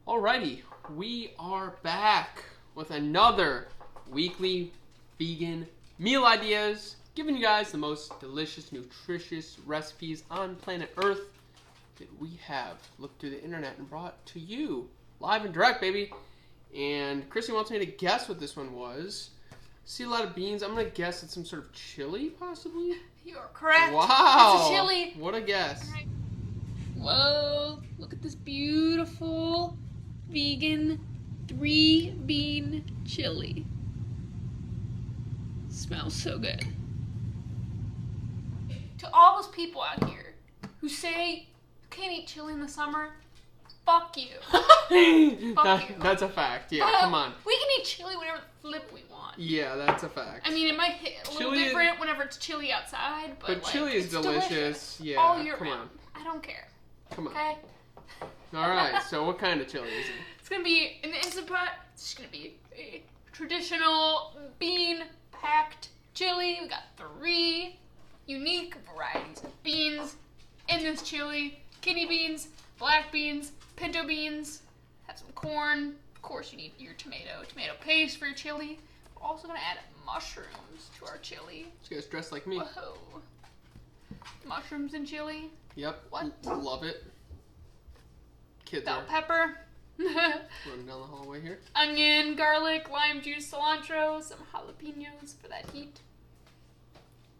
Alrighty, we are back with another weekly vegan meal ideas, giving you guys the most delicious, nutritious recipes on planet Earth that we have looked through the internet and brought to you live and direct, baby. And Chrissy wants me to guess what this one was. See a lot of beans. I'm gonna guess it's some sort of chili, possibly. You are correct. Wow, it's a chili. What a guess! Right. Whoa! Look at this beautiful vegan 3-bean chili. Smells so good. To all those people out here who say you can't eat chili in the summer, fuck you. Fuck you. That's a fact. Yeah, come on. We can eat chili whenever the flip we want. Yeah, that's a fact. I mean, it might hit a little different whenever it's chilly outside, but like, chili is it's delicious. Yeah, all year come round. on. I don't care. Come on. Okay? Alright, so what kind of chili is it? It's gonna be in the Instant Pot. It's just gonna be a traditional bean-packed chili. We got 3 unique varieties of beans in this chili: kidney beans, black beans, pinto beans. Have some corn. Of course, you need your tomato paste for your chili. We're also gonna add mushrooms to our chili. This guy's dressed like me. Whoa! Mushrooms and chili. Yep. What? Love it. Kids Bell are pepper. running down the hallway here. Onion, garlic, lime juice, cilantro, some jalapenos for that heat.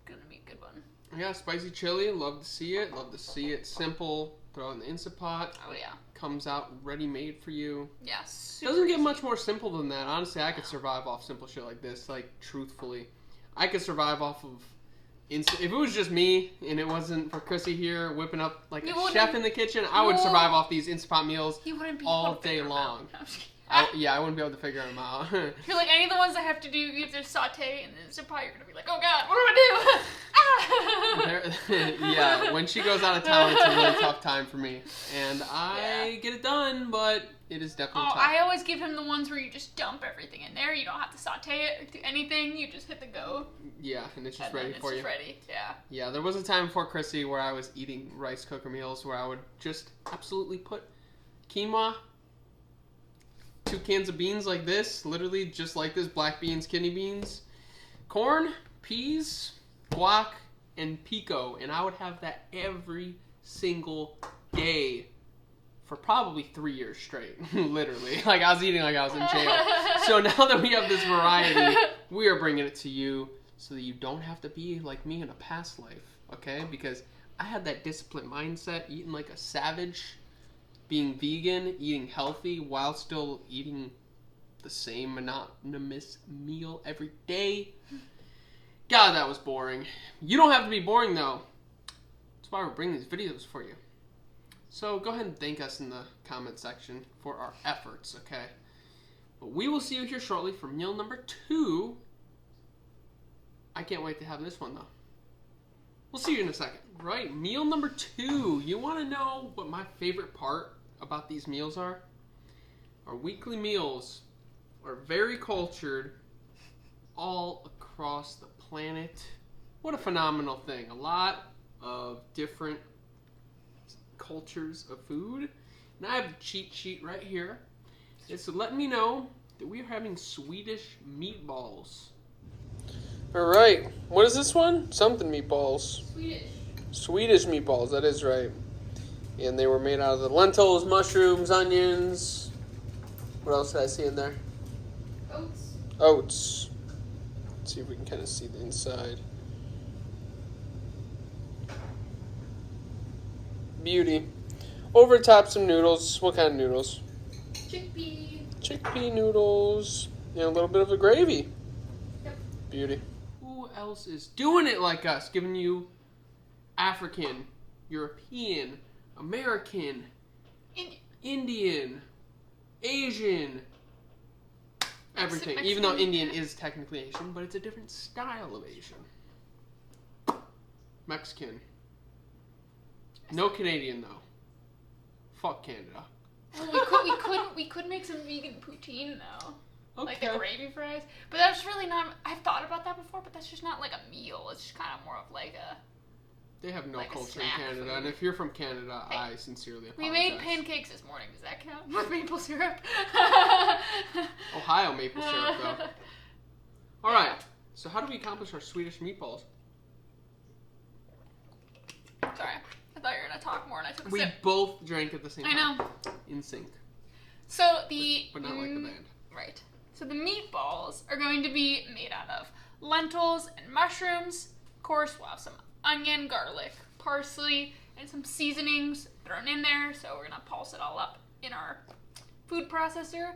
Gonna be a good one. Yeah, spicy chili. Love to see it. Love to see it simple. Throw it in the Instant Pot. Oh yeah. Comes out ready-made for you. Yes. Doesn't get much more simple than that. Honestly, I could survive off simple shit like this. Like, truthfully. I could survive off of if it was just me and it wasn't for Chrissy here whipping up like a chef in the kitchen, I would survive off these Instant Pot meals all day long. I wouldn't be able to figure them out. You're like, any of the ones I have to do, you have to saute, and then Instant Pot, you're gonna be like, oh god, what do I do? Yeah, when she goes out of town, it's a really tough time for me, and I get it done, but it is definitely tough. I always give him the ones where you just dump everything in there. You don't have to saute it or do anything. You just hit the go. Yeah, and it's just ready for you. It's just ready. Yeah. Yeah, there was a time before Chrissy where I was eating rice cooker meals where I would just absolutely put quinoa, 2 cans of beans like this, literally just like this, black beans, kidney beans, corn, peas, guac, and pico, and I would have that every single day for probably 3 years straight, literally. Like, I was eating like I was in jail. So now that we have this variety, we are bringing it to you so that you don't have to be like me in a past life, okay? Because I had that disciplined mindset, eating like a savage, being vegan, eating healthy, while still eating the same monotonous meal every day. God, that was boring. You don't have to be boring, though. That's why we're bringing these videos for you. So go ahead and thank us in the comment section for our efforts, okay? But we will see you here shortly for meal number 2. I can't wait to have this one, though. We'll see you in a second. Right, meal number 2. You want to know what my favorite part about these meals are? Our weekly meals are very cultured all across the planet. What a phenomenal thing. A lot of different cultures of food. And I have a cheat sheet right here. It's letting me know that we are having Swedish meatballs. Alright, what is this one? Something meatballs. Swedish meatballs, that is right. And they were made out of the lentils, mushrooms, onions. What else did I see in there? Oats. Let's see if we can kind of see the inside. Beauty. Over top some noodles. What kind of noodles? Chickpea noodles. And a little bit of a gravy. Yep. Beauty. Who else is doing it like us? Giving you African, European, American, Indian, Asian, everything. Even though Indian is technically Asian, but it's a different style of Asian. Mexican. No Canadian though. Fuck Canada. Well, we could make some vegan poutine though. Okay. Like the gravy fries. But that's really not, I've thought about that before, but that's just not like a meal. It's just kind of more of like a They have no Like a culture in snack Canada, food. and if you're from Canada, Hey, I sincerely apologize. We made pancakes this morning. Does that count? With maple syrup? Ohio maple syrup, though. All right. So how do we accomplish our Swedish meatballs? Sorry. I thought you were going to talk more and I took a We sip. both drank at the same I time. know. In sync. So the... But not like the band. Right. So the meatballs are going to be made out of lentils and mushrooms. Of course, we'll have some onion, garlic, parsley, and some seasonings thrown in there. So we're going to pulse it all up in our food processor.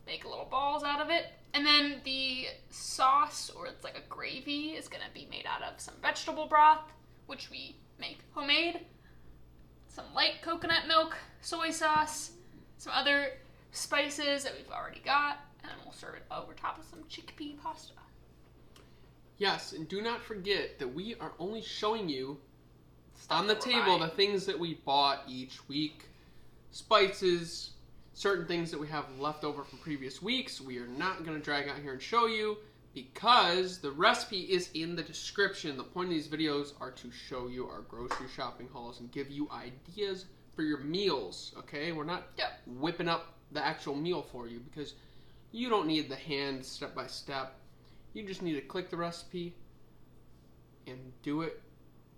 Make little balls out of it. And then the sauce, or it's like a gravy, is going to be made out of some vegetable broth, which we make homemade. Some light coconut milk, soy sauce, some other spices that we've already got, and then we'll serve it over top of some chickpea pasta. Yes, and do not forget that we are only showing you Stuff on the that we're table buying. the things that we bought each week. Spices, certain things that we have left over from previous weeks. We are not going to drag out here and show you because the recipe is in the description. The point of these videos are to show you our grocery shopping hauls and give you ideas for your meals, okay? We're not whipping up the actual meal for you because you don't need the hand step by step. You just need to click the recipe and do it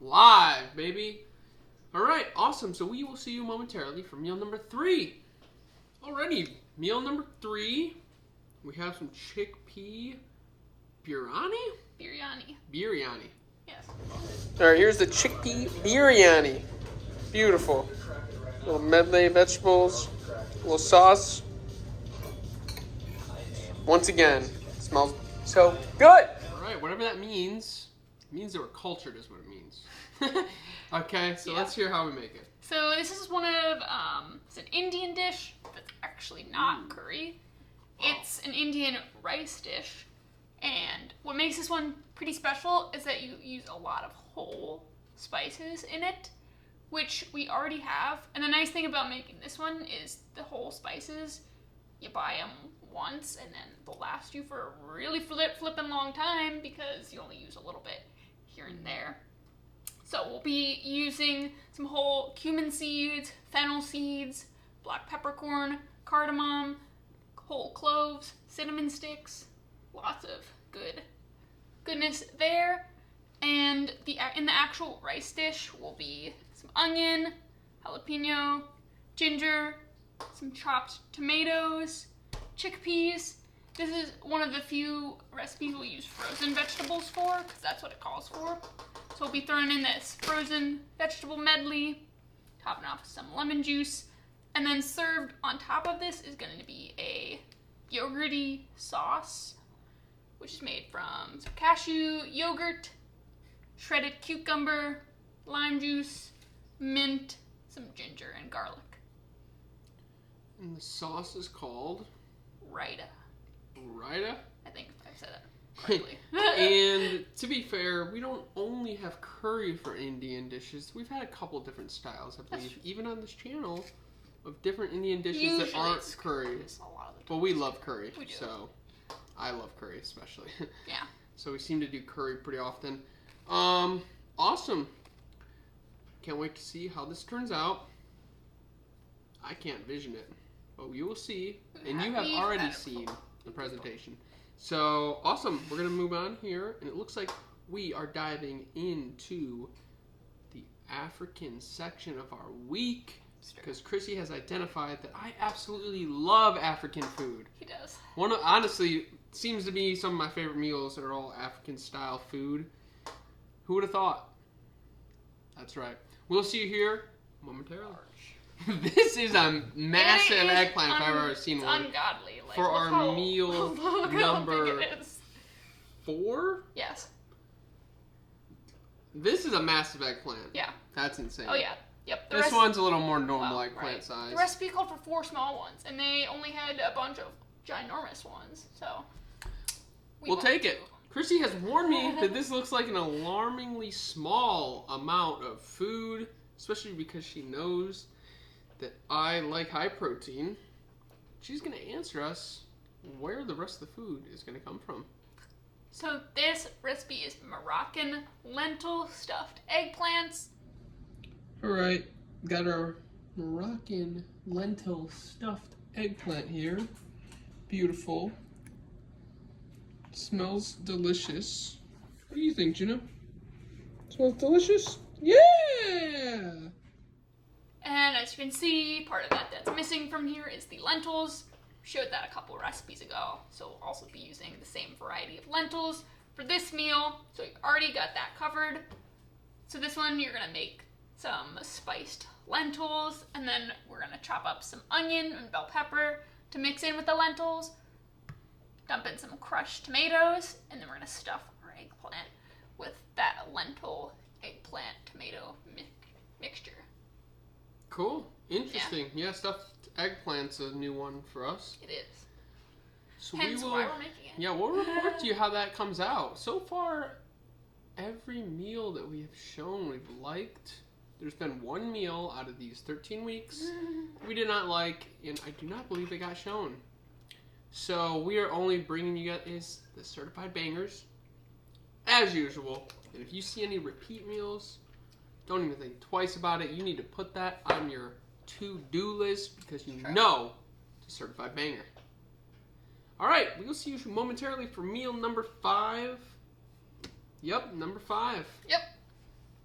live, baby. All right, awesome. So we will see you momentarily for meal number 3. Alrighty, meal number 3. We have some chickpea biryani? Biryani. Yes. All right, here's the chickpea biryani. Beautiful. Little medley vegetables, little sauce. Once again, it smells so good. All right, whatever that means, it means that we're cultured is what it means. Okay, so let's hear how we make it. So this is one of, it's an Indian dish that's actually not curry. It's an Indian rice dish. And what makes this one pretty special is that you use a lot of whole spices in it, which we already have. And the nice thing about making this one is the whole spices, you buy them once and then they'll last you for a really flippin' long time because you only use a little bit here and there. So we'll be using some whole cumin seeds, fennel seeds, black peppercorn, cardamom, whole cloves, cinnamon sticks, lots of goodness there. And in the actual rice dish will be some onion, jalapeno, ginger, some chopped tomatoes, chickpeas. This is one of the few recipes we'll use frozen vegetables for, because that's what it calls for. So we'll be throwing in this frozen vegetable medley, topping off with some lemon juice, and then served on top of this is going to be a yogurty sauce, which is made from some cashew yogurt, shredded cucumber, lime juice, mint, some ginger, and garlic. And the sauce is called? Raita. Raita? I think I've said that correctly. And to be fair, we don't only have curry for Indian dishes. We've had a couple different styles, I believe, even on this channel, of different Indian dishes that aren't curry. A lot of the time. But we love curry, We do. so I love curry especially. Yeah. So we seem to do curry pretty often. Awesome. Can't wait to see how this turns out. I can't vision it, but you will see, and you have already seen the presentation. So awesome. We're gonna move on here, and it looks like we are diving into the African section of our week because Chrissy has identified that I absolutely love African food. He does. Honestly, seems to be some of my favorite meals that are all African style food. Who would have thought? That's right. We'll see you here momentarily. This is a massive eggplant if I've ever seen one. Ungodly. Like, For our meal look how number big it is. 4? Yes. This is a massive eggplant. Yeah. That's insane. Oh yeah. Yep. This one's a little more normal eggplant size. The recipe called for 4 small ones, and they only had a bunch of ginormous ones. So we'll take it. Chrissy has warned me that this looks like an alarmingly small amount of food, especially because she knows that I like high protein. She's going to answer us where the rest of the food is going to come from. So this recipe is Moroccan lentil stuffed eggplants. Alright, got our Moroccan lentil stuffed eggplant here. Beautiful. Smells delicious. What do you think, Gina? Smells delicious? Yeah! And as you can see, part of that that's missing from here is the lentils. Showed that a couple recipes ago, so we'll also be using the same variety of lentils for this meal. So we've already got that covered. So this one, you're gonna make some spiced lentils, and then we're gonna chop up some onion and bell pepper to mix in with the lentils. Dump in some crushed tomatoes, and then we're gonna stuff our eggplant with that lentil eggplant tomato mixture. Cool. Interesting. Yeah, stuffed eggplant's a new one for us. It is. So Hence why we're making it. Yeah, we'll report to you how that comes out. So far, every meal that we have shown we've liked. There's been one meal out of these 13 weeks we did not like, and I do not believe it got shown. So we are only bringing you guys the certified bangers, as usual. And if you see any repeat meals, don't even think twice about it. You need to put that on your to-do list because you know it's a certified banger. All right, we will see you momentarily for meal number 5. Yep, number 5. Yep.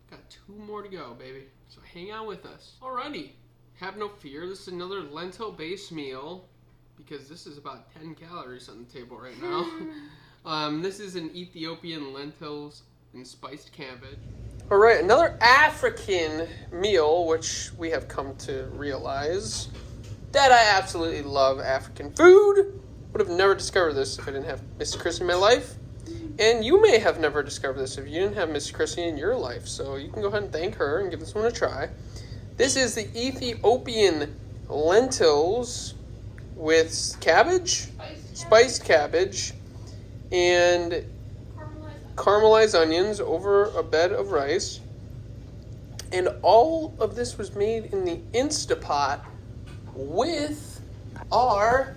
Got 2 more to go, baby. So hang out with us. Alrighty. Have no fear. This is another lentil-based meal because this is about 10 calories on the table right now. This is an Ethiopian lentils and spiced cabbage. Alright, another African meal, which we have come to realize that I absolutely love African food. Would have never discovered this if I didn't have Miss Chrissy in my life. And you may have never discovered this if you didn't have Miss Chrissy in your life. So you can go ahead and thank her and give this one a try. This is the Ethiopian lentils with cabbage, spiced cabbage, and caramelized onions over a bed of rice. And all of this was made in the Instapot with our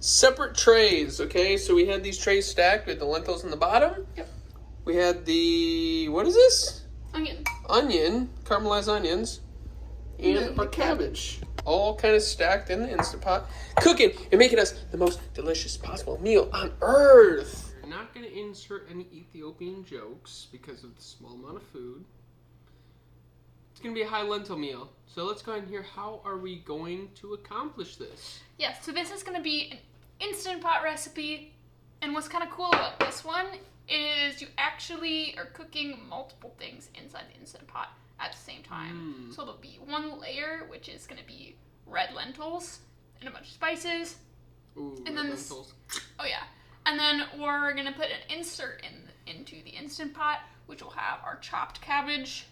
separate trays, okay? So we had these trays stacked with the lentils in the bottom. Yep. We had the, what is this? Onion, caramelized onions, and our cabbage. All kind of stacked in the Instapot, cooking and making us the most delicious possible meal on earth. We're not going to insert any Ethiopian jokes because of the small amount of food. It's going to be a high lentil meal. So let's go ahead and hear how are we going to accomplish this. Yeah, so this is going to be an Instant Pot recipe. And what's kind of cool about this one is you actually are cooking multiple things inside the Instant Pot at the same time. So there'll be one layer, which is going to be red lentils and a bunch of spices. Ooh, and red then lentils. And then we're going to put an insert into the Instant Pot, which will have our chopped cabbage,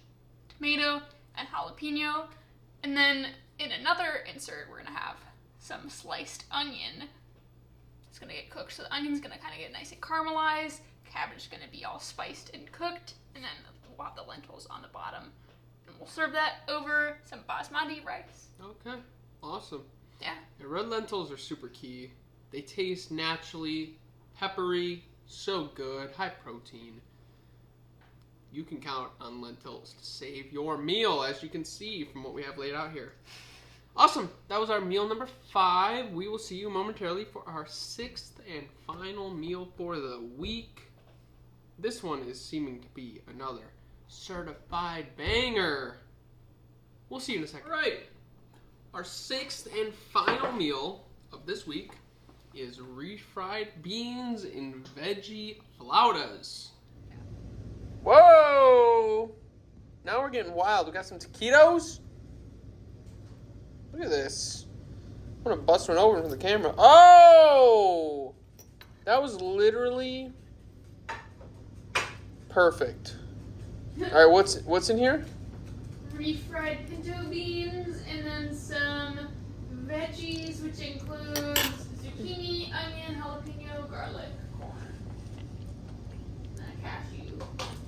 tomato, and jalapeno. And then in another insert, we're going to have some sliced onion. It's going to get cooked, so the onion's going to kind of get nice and caramelized. Cabbage is going to be all spiced and cooked. And then we'll have the lentils on the bottom. And we'll serve that over some basmati rice. Okay, awesome. Yeah. The red lentils are super key. They taste naturally peppery, so good, high protein. You can count on lentils to save your meal, as you can see from what we have laid out here. Awesome. That was our meal number 5. We will see you momentarily for our 6th and final meal for the week. This one is seeming to be another certified banger. We'll see you in a second. All right. Our 6th and final meal of this week is refried beans and veggie flautas. Whoa! Now we're getting wild. We got some taquitos. Look at this. I'm gonna bust one over into the camera. Oh! That was literally perfect. All right, what's in here? Refried pinto beans, and then some veggies, which includes zucchini, onion, jalapeno, garlic, corn, and a cashew.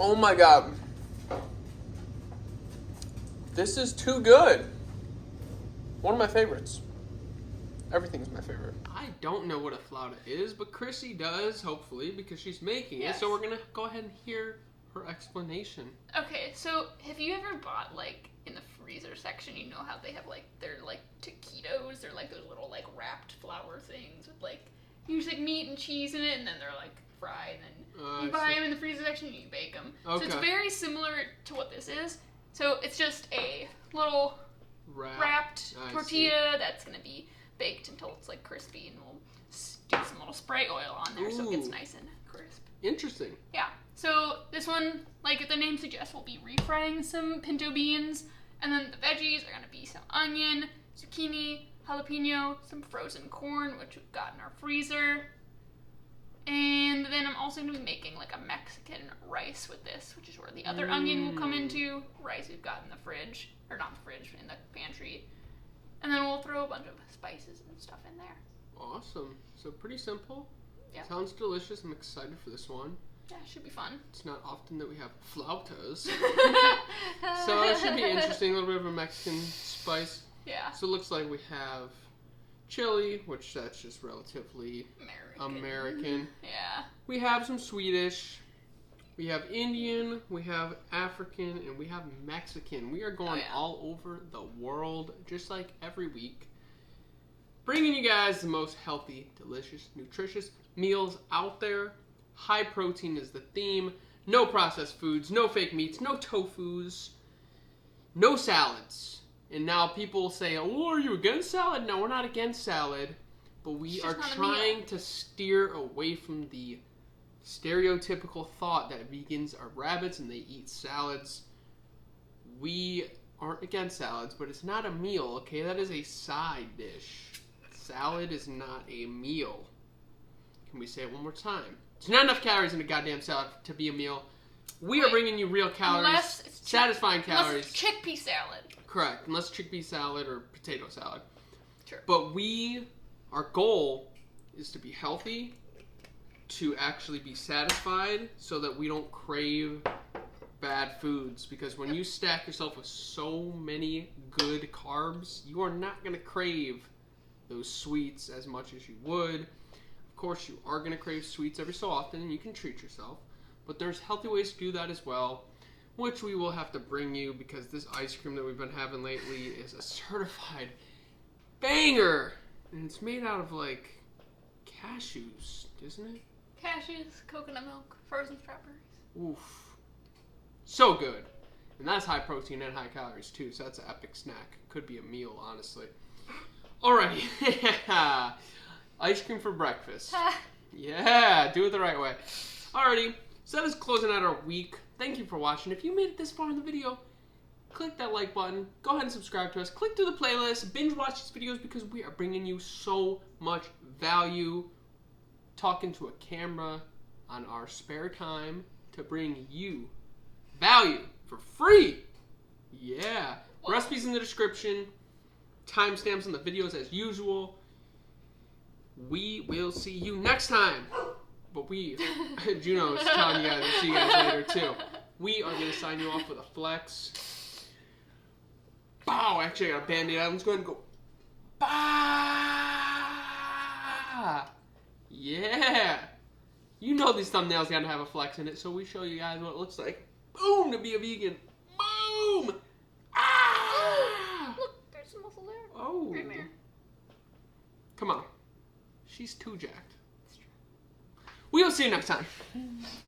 Oh my god. This is too good. One of my favorites. Everything's my favorite. I don't know what a flauta is, but Chrissy does, hopefully, because she's making Yes. it. So we're going to go ahead and hear her explanation. Okay, so have you ever bought, like, in the freezer section, you know how they have, like, they're, like, taquitos? They're, like, those little, like, wrapped flour things with, like, usually like, meat and cheese in it, and then they're, like, fried, and then you buy them in the freezer section and you bake them. Okay. So it's very similar to what this is. So it's just a little wrapped tortilla that's going to be baked until it's, like, crispy, and we'll do some little spray oil on there so it gets nice and crisp. Interesting. Yeah. So this one, like the name suggests, we'll be refrying some pinto beans, and then the veggies are going to be some onion, zucchini, jalapeno, some frozen corn, which we've got in our freezer. And then I'm also going to be making like a Mexican rice with this, which is where the other onion will come into. Rice we've got in the fridge, or not the fridge, in the pantry. And then we'll throw a bunch of spices and stuff in there. Awesome. So pretty simple. Yeah. Sounds delicious. I'm excited for this one. Yeah, it should be fun. It's not often that we have flautas. So it should be interesting. A little bit of a Mexican spice. Yeah. So it looks like we have chili, which that's just relatively American. Yeah. We have some Swedish. We have Indian. We have African. And we have Mexican. We are going all over the world, just like every week. Bringing you guys the most healthy, delicious, nutritious meals out there. High protein is the theme. No processed foods, no fake meats, no tofus, no salads. And now people say, oh, are you against salad? No, we're not against salad. But we are trying to steer away from the stereotypical thought that vegans are rabbits and they eat salads. We aren't against salads, but it's not a meal, okay? That is a side dish. Salad is not a meal. Can we say it one more time? There's not enough calories in a goddamn salad to be a meal. We are bringing you real calories, satisfying calories. Unless it's chickpea salad. Correct, unless chickpea salad or potato salad. Sure. But our goal is to be healthy, to actually be satisfied, so that we don't crave bad foods. Because when you stack yourself with so many good carbs, you are not going to crave those sweets as much as you would. Of course, you are going to crave sweets every so often, and you can treat yourself. But there's healthy ways to do that as well, which we will have to bring you because this ice cream that we've been having lately is a certified banger. And it's made out of, like, cashews, isn't it? Cashews, coconut milk, frozen strawberries. Oof. So good. And that's high protein and high calories, too, so that's an epic snack. Could be a meal, honestly. Alrighty. Ice cream for breakfast. Yeah, do it the right way. Alrighty, so that is closing out our week. Thank you for watching. If you made it this far in the video, click that like button. Go ahead and subscribe to us. Click through the playlist. Binge watch these videos because we are bringing you so much value. Talking to a camera on our spare time to bring you value for free. Yeah. Recipes in the description. Timestamps on the videos as usual. We will see you next time. But Juno's telling you guys, we'll see you guys later too. We are going to sign you off with a flex. Bow! Actually, I got a band-aid. Let's go ahead and go. Bah! Yeah! You know these thumbnails got to have a flex in it, so we show you guys what it looks like. Boom! To be a vegan. Boom! Ah! Look, there's some muscle there. Oh. Right there. Come on. She's too jacked. We will see you next time.